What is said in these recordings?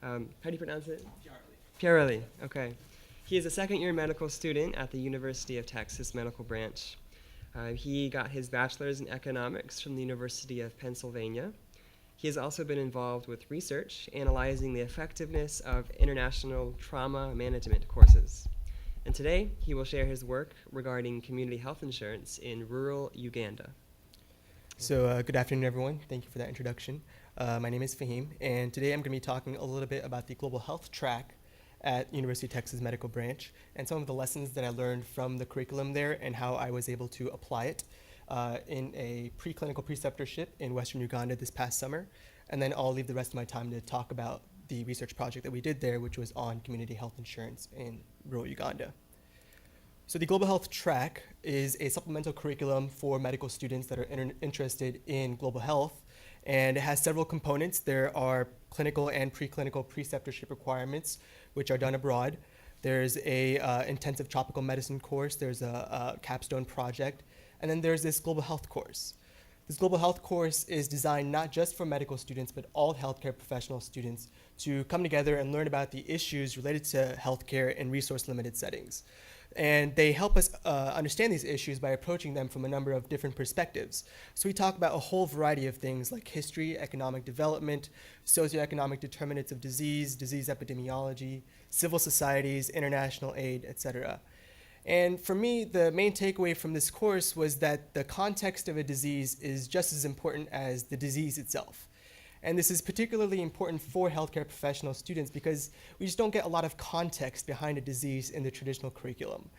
How do you pronounce it? Pyareli. Okay. He is a second-year medical student at the University of Texas Medical Branch. He got his bachelor's in economics from the University of Pennsylvania. He has also been involved with research analyzing the effectiveness of international trauma management courses. And today, he will share his work regarding community health insurance in rural Uganda. So good afternoon, everyone. Thank you for that introduction. My name is Fahim, and today I'm going to be talking a little bit about the global health track at University of Texas Medical Branch and some of the lessons that I learned from the curriculum there and how I was able to apply it in a preclinical preceptorship in Western Uganda this past summer. And then I'll leave the rest of my time to talk about the research project that we did there, which was on community health insurance in rural Uganda. So the Global Health Track is a supplemental curriculum for medical students that are interested in global health, and it has several components. There are clinical and preclinical preceptorship requirements, which are done abroad. There's a intensive tropical medicine course, there's a capstone project, and then there's this global health course. This global health course is designed not just for medical students, but all healthcare professional students to come together and learn about the issues related to healthcare in resource-limited settings. And they help us understand these issues by approaching them from a number of different perspectives. So we talk about a whole variety of things like history, economic development, socioeconomic determinants of disease, disease epidemiology, civil societies, international aid, etc. And for me, the main takeaway from this course was that the context of a disease is just as important as the disease itself. And this is particularly important for healthcare professional students because we just don't get a lot of context behind a disease in the traditional curriculum.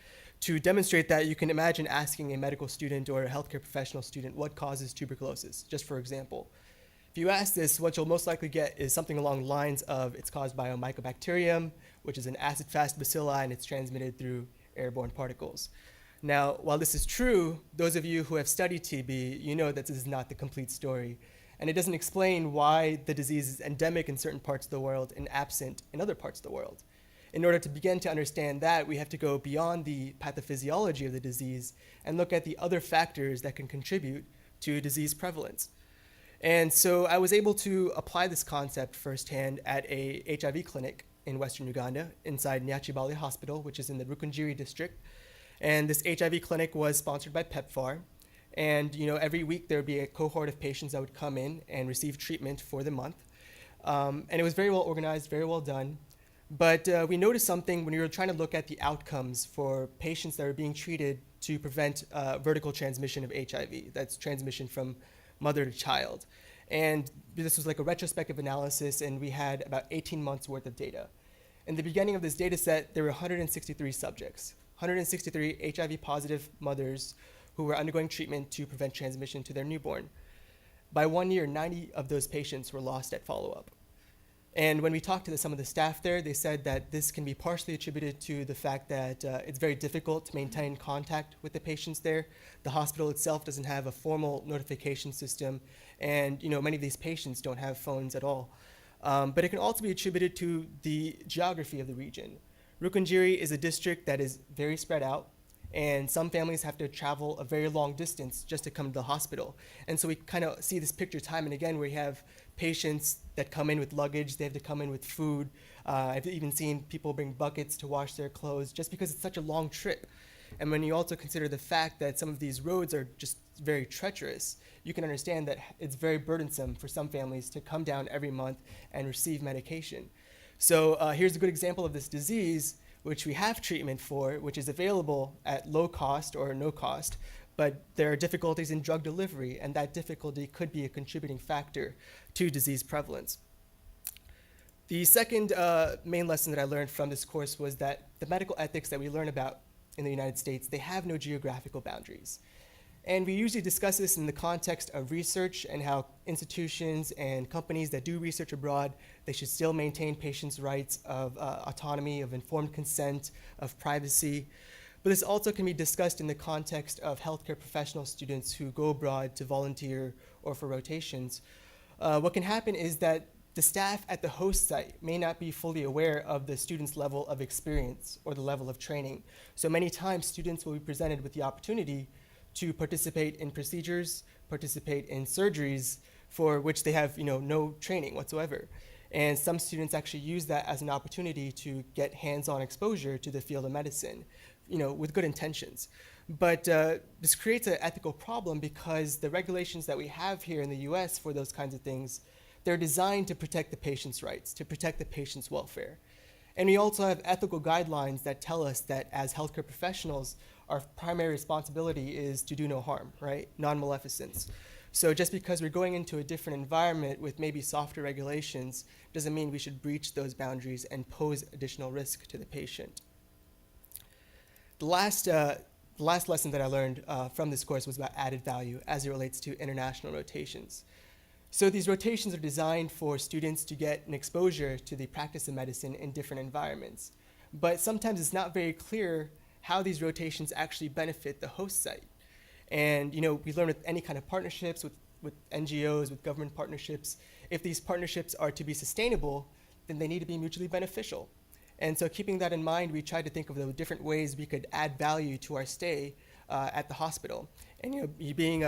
To demonstrate that, you can imagine asking a medical student or a healthcare professional student what causes tuberculosis, just for example. If you ask this, what you'll most likely get is something along the lines of it's caused by a mycobacterium, which is an acid-fast bacilli, and it's transmitted through airborne particles. Now, while this is true, those of you who have studied TB, you know that this is not the complete story. And it doesn't explain why the disease is endemic in certain parts of the world and absent in other parts of the world. In order to begin to understand that, we have to go beyond the pathophysiology of the disease and look at the other factors that can contribute to disease prevalence. And so I was able to apply this concept firsthand at a HIV clinic in Western Uganda inside Nyachibale Hospital, which is in the Rukunjiri district. And this HIV clinic was sponsored by PEPFAR. And every week there would be a cohort of patients that would come in and receive treatment for the month. And it was very well organized, very well done. But we noticed something when we were trying to look at the outcomes for patients that were being treated to prevent vertical transmission of HIV. That's transmission from mother to child. And this was like a retrospective analysis, and we had about 18 months worth of data. In the beginning of this data set, there were 163 subjects, 163 HIV positive mothers who were undergoing treatment to prevent transmission to their newborn. By 1 year, 90 of those patients were lost at follow-up. And when we talked to some of the staff there, they said that this can be partially attributed to the fact that it's very difficult to maintain contact with the patients there. The hospital itself doesn't have a formal notification system, and many of these patients don't have phones at all. But it can also be attributed to the geography of the region. Rukunjiri is a district that is very spread out, and some families have to travel a very long distance just to come to the hospital. And so we kind of see this picture time and again where you have patients that come in with luggage, they have to come in with food. I've even seen people bring buckets to wash their clothes just because it's such a long trip. And when you also consider the fact that some of these roads are just very treacherous, you can understand that it's very burdensome for some families to come down every month and receive medication. So here's a good example of this disease, which we have treatment for, which is available at low cost or no cost, but there are difficulties in drug delivery, and that difficulty could be a contributing factor to disease prevalence. The second main lesson that I learned from this course was that the medical ethics that we learn about in the United States, they have no geographical boundaries. And we usually discuss this in the context of research and how institutions and companies that do research abroad, they should still maintain patients' rights of autonomy, of informed consent, of privacy. But this also can be discussed in the context of healthcare professional students who go abroad to volunteer or for rotations. What can happen is that the staff at the host site may not be fully aware of the student's level of experience or the level of training. So many times students will be presented with the opportunity to participate in procedures, participate in surgeries for which they have no training whatsoever. And some students actually use that as an opportunity to get hands-on exposure to the field of medicine, with good intentions. But this creates an ethical problem because the regulations that we have here in the US for those kinds of things, they're designed to protect the patient's rights, to protect the patient's welfare. And we also have ethical guidelines that tell us that as healthcare professionals, our primary responsibility is to do no harm, right? Non-maleficence. So just because we're going into a different environment with maybe softer regulations doesn't mean we should breach those boundaries and pose additional risk to the patient. The last lesson that I learned from this course was about added value as it relates to international rotations. So these rotations are designed for students to get an exposure to the practice of medicine in different environments. But sometimes it's not very clear how these rotations actually benefit the host site. And we learn with any kind of partnerships, with NGOs, with government partnerships, if these partnerships are to be sustainable, then they need to be mutually beneficial. And so keeping that in mind, we tried to think of the different ways we could add value to our stay at the hospital. And being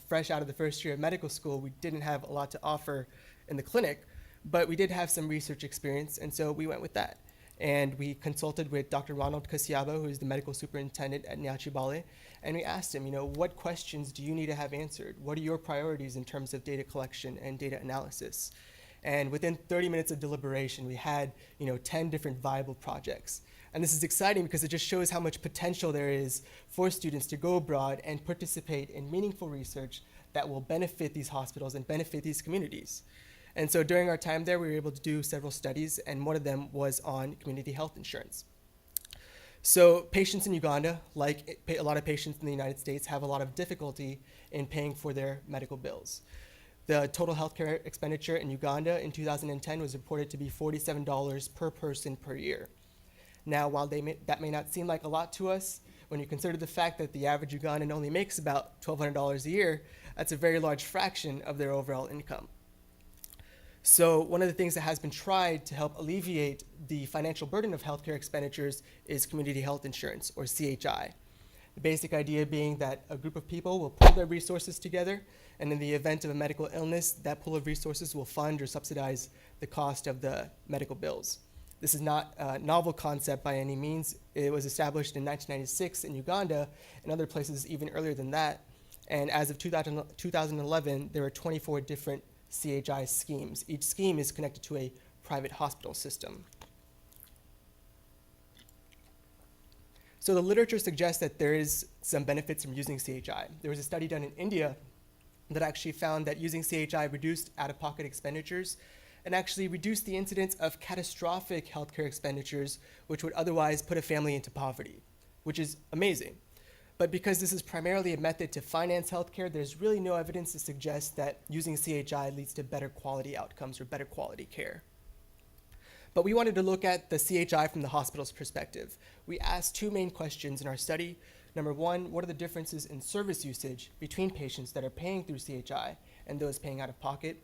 fresh out of the first year of medical school, we didn't have a lot to offer in the clinic, but we did have some research experience, and so we went with that. And we consulted with Dr. Ronald Kasiaba, who is the medical superintendent at Nyachibale, and we asked him, what questions do you need to have answered? What are your priorities in terms of data collection and data analysis? And within 30 minutes of deliberation, we had 10 different viable projects. And this is exciting because it just shows how much potential there is for students to go abroad and participate in meaningful research that will benefit these hospitals and benefit these communities. And so during our time there, we were able to do several studies, and one of them was on community health insurance. So patients in Uganda, like a lot of patients in the United States, have a lot of difficulty in paying for their medical bills. The total healthcare expenditure in Uganda in 2010 was reported to be $47 per person per year. Now, while that may not seem like a lot to us, when you consider the fact that the average Ugandan only makes about $1,200 a year, that's a very large fraction of their overall income. So one of the things that has been tried to help alleviate the financial burden of healthcare expenditures is community health insurance, or CHI. The basic idea being that a group of people will pool their resources together, and in the event of a medical illness, that pool of resources will fund or subsidize the cost of the medical bills. This is not a novel concept by any means. It was established in 1996 in Uganda and other places even earlier than that. And as of 2011, there were 24 different CHI schemes. Each scheme is connected to a private hospital system. So the literature suggests that there is some benefits from using CHI. There was a study done in India that actually found that using CHI reduced out-of-pocket expenditures and actually reduced the incidence of catastrophic healthcare expenditures, which would otherwise put a family into poverty, which is amazing. But because this is primarily a method to finance healthcare, there's really no evidence to suggest that using CHI leads to better quality outcomes or better quality care. But we wanted to look at the CHI from the hospital's perspective. We asked two main questions in our study. Number one, what are the differences in service usage between patients that are paying through CHI and those paying out of pocket?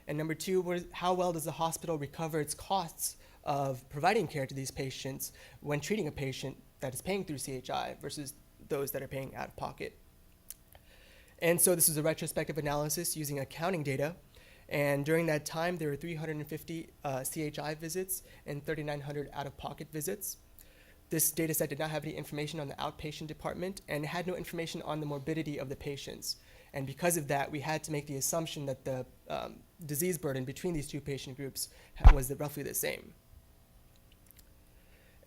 And number two, how well does the hospital recover its costs of providing care to these patients when treating a patient that is paying through CHI versus those that are paying out of pocket? And so this is a retrospective analysis using accounting data. And during that time, there were 350 CHI visits and 3,900 out-of-pocket visits. This data set did not have any information on the outpatient department and had no information on the morbidity of the patients. And because of that, we had to make the assumption that the disease burden between these two patient groups was roughly the same.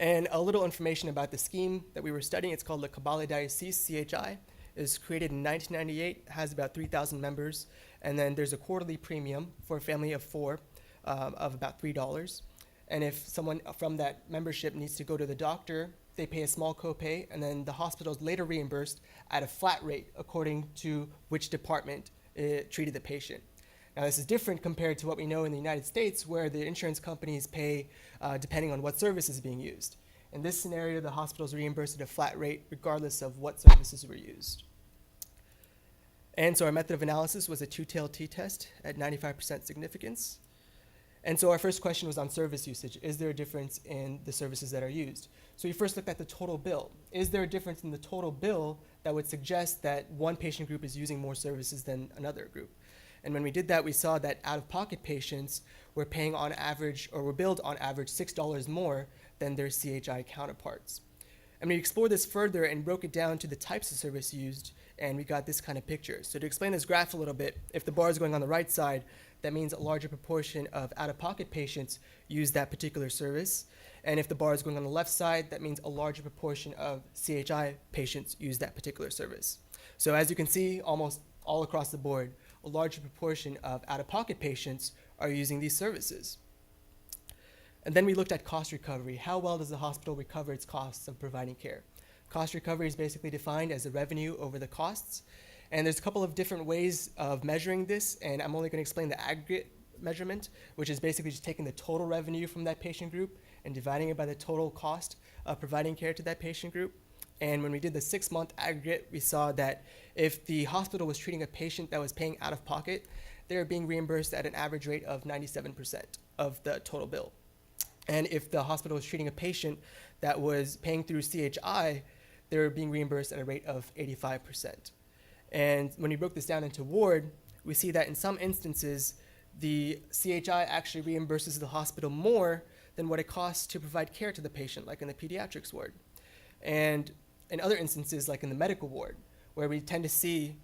And a little information about the scheme that we were studying. It's called the Kabale Diocese CHI. It was created in 1998, has about 3,000 members. And then there's a quarterly premium for a family of four of about $3. And if someone from that membership needs to go to the doctor, they pay a small copay, and then the hospital is later reimbursed at a flat rate according to which department treated the patient. Now, this is different compared to what we know in the United States, where the insurance companies pay depending on what service is being used. In this scenario, the hospital is reimbursed at a flat rate regardless of what services were used. And so our method of analysis was a two-tailed t-test at 95% significance. And so our first question was on service usage. Is there a difference in the services that are used? So we first looked at the total bill. Is there a difference in the total bill that would suggest that one patient group is using more services than another group? And when we did that, we saw that out-of-pocket patients were paying on average, or were billed on average $6 more than their CHI counterparts. And we explored this further and broke it down to the types of service used, and we got this kind of picture. So to explain this graph a little bit, if the bar is going on the right side, that means a larger proportion of out-of-pocket patients use that particular service. And if the bar is going on the left side, that means a larger proportion of CHI patients use that particular service. So as you can see, almost all across the board, a larger proportion of out-of-pocket patients are using these services. And then we looked at cost recovery. How well does the hospital recover its costs of providing care? Cost recovery is basically defined as the revenue over the costs. And there's a couple of different ways of measuring this, and I'm only going to explain the aggregate measurement, which is basically just taking the total revenue from that patient group and dividing it by the total cost of providing care to that patient group. And when we did the 6-month aggregate, we saw that if the hospital was treating a patient that was paying out of pocket, they were being reimbursed at an average rate of 97% of the total bill. And if the hospital was treating a patient that was paying through CHI, they were being reimbursed at a rate of 85%. And when we broke this down into ward, we see that in some instances, the CHI actually reimburses the hospital more than what it costs to provide care to the patient, like in the pediatrics ward. And in other instances, like in the medical ward, where we tend to see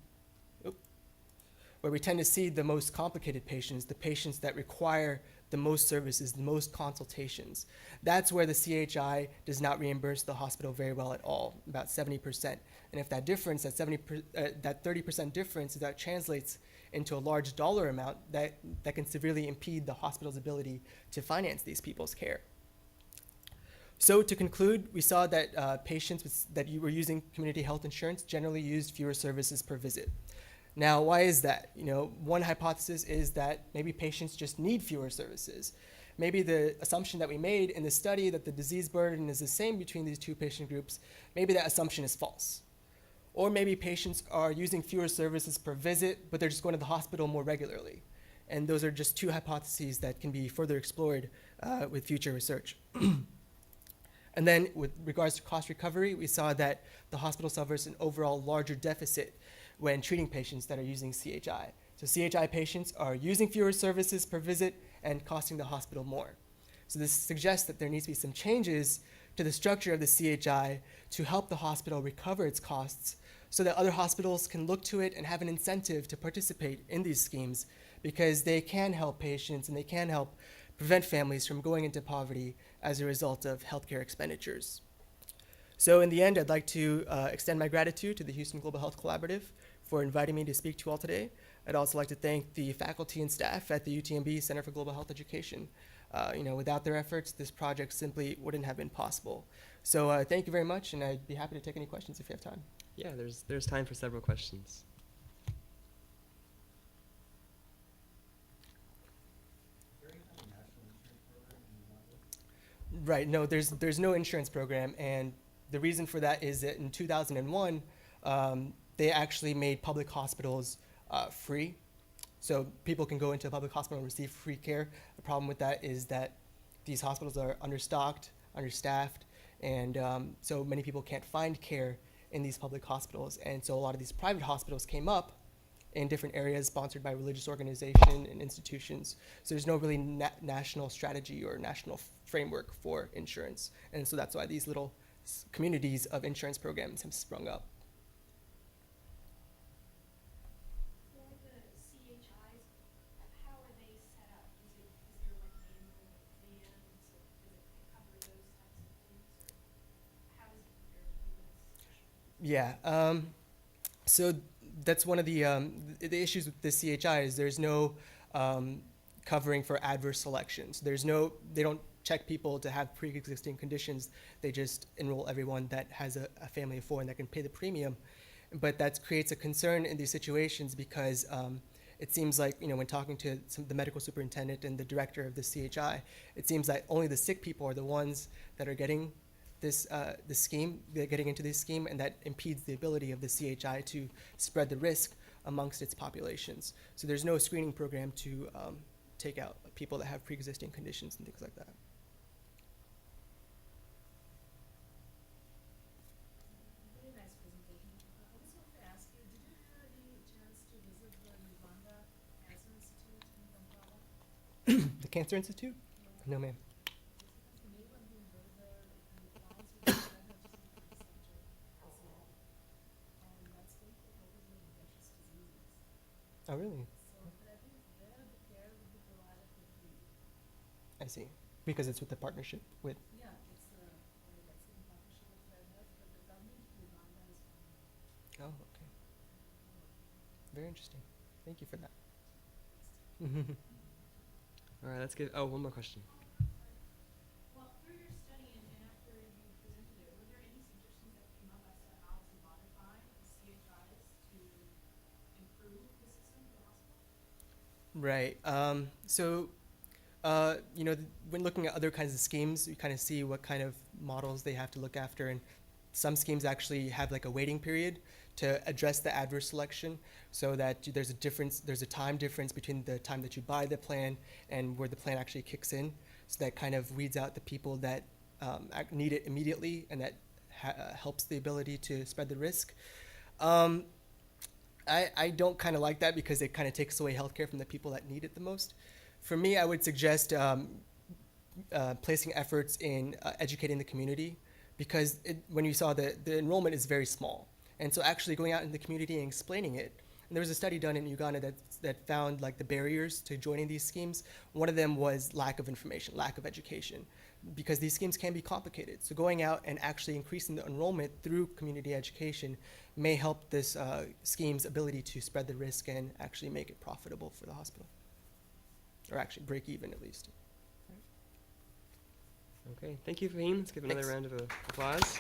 the most complicated patients, the patients that require the most services, the most consultations. That's where the CHI does not reimburse the hospital very well at all, about 70%. And if that difference, that 30% difference, that translates into a large dollar amount, that can severely impede the hospital's ability to finance these people's care. So to conclude, we saw that patients that were using community health insurance generally used fewer services per visit. Now, why is that? One hypothesis is that maybe patients just need fewer services. Maybe the assumption that we made in the study that the disease burden is the same between these two patient groups, maybe that assumption is false. Or maybe patients are using fewer services per visit, but they're just going to the hospital more regularly. And those are just two hypotheses that can be further explored with future research. And then with regards to cost recovery, we saw that the hospital suffers an overall larger deficit when treating patients that are using CHI. So CHI patients are using fewer services per visit and costing the hospital more. So this suggests that there needs to be some changes to the structure of the CHI to help the hospital recover its costs so that other hospitals can look to it and have an incentive to participate in these schemes, because they can help patients and they can help prevent families from going into poverty as a result of healthcare expenditures. So in the end, I'd like to extend my gratitude to the Houston Global Health Collaborative for inviting me to speak to you all today. I'd also like to thank the faculty and staff at the UTMB Center for Global Health Education. Without their efforts, this project simply wouldn't have been possible. So thank you very much, and I'd be happy to take any questions if you have time. Yeah, there's time for several questions. Right, no, there's no insurance program, and the reason for that is that in 2001, they actually made public hospitals free. So people can go into a public hospital and receive free care. The problem with that is that these hospitals are understocked, understaffed, and so many people can't find care in these public hospitals. And so a lot of these private hospitals came up in different areas sponsored by religious organizations and institutions. So there's no really national strategy or national framework for insurance. And so that's why these little communities of insurance programs have sprung up. For the CHIs, how are they set up? Is there like an annual plan? So does it cover those types of things? Or how does it compare to US? Yeah, so that's one of the issues with the CHI is there's no covering for adverse selections. They don't check people to have pre-existing conditions. They just enroll everyone that has a family of 4 and that can pay the premium. But that creates a concern in these situations because it seems like, when talking to the medical superintendent and the director of the CHI, it seems like only the sick people are the ones that are getting this scheme, getting into this scheme, and that impedes the ability of the CHI to spread the risk amongst its populations. So there's no screening program to take out people that have pre-existing conditions and things like that. Very nice presentation. I just wanted to ask you, did you have any chance to visit the Uganda as The Cancer Institute? No, ma'am. Oh, really? I see. Because it's with the partnership with. Oh, okay. Very interesting. Thank you for that. All right, let's give. Oh, one more question. Well, through your study and after you presented it, were there any suggestions that came up as to how to modify the CHIs to improve the system for the hospital? Right. When looking at other kinds of schemes, you kind of see what kind of models they have to look after, and some schemes actually have like a waiting period to address the adverse selection, so that there's a difference, there's a time difference between the time that you buy the plan and where the plan actually kicks in. So that kind of weeds out the people that need it immediately, and that helps the ability to spread the risk. I don't kind of like that because it kind of takes away healthcare from the people that need it the most. For me, I would suggest placing efforts in educating the community, because when you saw the enrollment is very small. And so actually going out in the community and explaining it. And there was a study done in Uganda that found like the barriers to joining these schemes. One of them was lack of information, lack of education, because these schemes can be complicated. So going out and actually increasing the enrollment through community education may help this scheme's ability to spread the risk and actually make it profitable for the hospital, or actually break even at least. Okay, thank you, Fahim. Let's give another Thanks. round of applause.